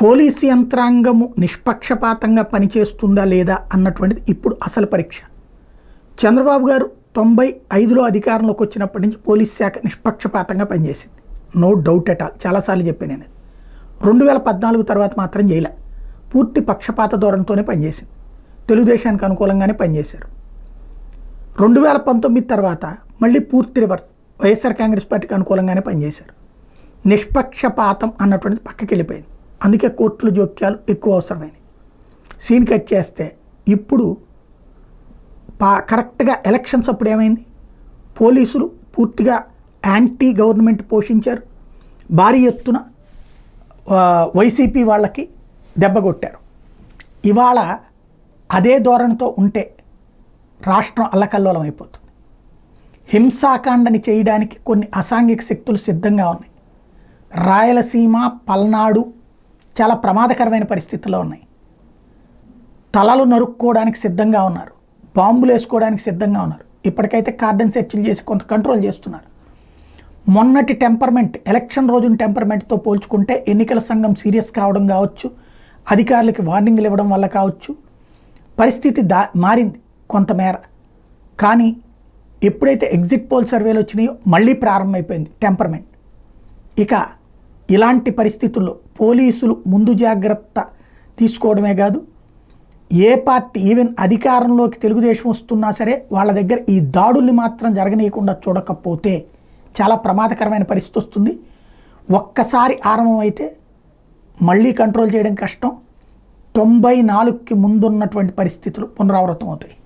Police యంత్రాంగము నిష్పక్షపాతంగా పనిచేస్తుందా లేదా అన్నటువంటిది ఇప్పుడు అసలు పరీక్ష. చంద్రబాబు గారు 95లో అధికారంలోకి వచ్చినప్పటి నుంచి పోలీస్ శాఖ నిష్పక్షపాతంగా పనిచేసింది, నో డౌట్ ఎట్ ఆల్. చాలాసార్లు చెప్పాను నేను. 2014 తర్వాత మాత్రం చేయలే, పూర్తి పక్షపాత ధోరణితోనే పనిచేసింది, తెలుగుదేశానికి అనుకూలంగానే పనిచేశారు. 2019 తర్వాత మళ్ళీ పూర్తి రివర్స్, వైఎస్ఆర్ కాంగ్రెస్ పార్టీకి అనుకూలంగానే పనిచేశారు. నిష్పక్షపాతం అన్నటువంటిది పక్కకి వెళ్ళిపోయింది. అందుకే కోర్టుల జోక్యాలు ఎక్కువ అవసరమైనవి. సీన్ కట్ చేస్తే ఇప్పుడు కరెక్ట్గా ఎలక్షన్స్ అప్పుడు ఏమైంది, పోలీసులు పూర్తిగా యాంటీ గవర్నమెంట్ పోషించారు, భారీ ఎత్తున వైసీపీ వాళ్ళకి దెబ్బ కొట్టారు. ఇవాళ అదే ధోరణితో ఉంటే రాష్ట్రం అల్లకల్లోలం అయిపోతుంది. హింసాకాండని చేయడానికి కొన్ని అసాంఘిక శక్తులు సిద్ధంగా ఉన్నాయి. రాయలసీమ, పల్నాడు చాలా ప్రమాదకరమైన పరిస్థితుల్లో ఉన్నాయి. తలలు నరుక్కోవడానికి సిద్ధంగా ఉన్నారు, బాంబులు వేసుకోవడానికి సిద్ధంగా ఉన్నారు. ఇప్పటికైతే కార్డన్ సెర్చ్లు చేసి కొంత కంట్రోల్ చేస్తున్నారు. మొన్నటి టెంపర్మెంట్, ఎలక్షన్ రోజున టెంపర్మెంట్తో పోల్చుకుంటే ఎన్నికల సంఘం సీరియస్ కావడం కావచ్చు, అధికారులకి వార్నింగ్లు ఇవ్వడం వల్ల కావచ్చు, పరిస్థితి మారింది కొంతమేర. కానీ ఎప్పుడైతే ఎగ్జిట్ పోల్ సర్వేలు వచ్చినాయో మళ్ళీ ప్రారంభమైపోయింది టెంపర్మెంట్. ఇక ఇలాంటి పరిస్థితుల్లో పోలీసులు ముందు జాగ్రత్త తీసుకోవడమే కాదు, ఏ పార్టీ ఈవెన్ అధికారంలోకి తెలుగుదేశం వస్తున్నా సరే వాళ్ళ దగ్గర ఈ దాడుల్ని మాత్రం జరగనీయకుండా చూడకపోతే చాలా ప్రమాదకరమైన పరిస్థితి వస్తుంది. ఒక్కసారి ఆరంభమైతే మళ్ళీ కంట్రోల్ చేయడం కష్టం. 94కి ముందున్నటువంటి పరిస్థితులు పునరావృతం అవుతాయి.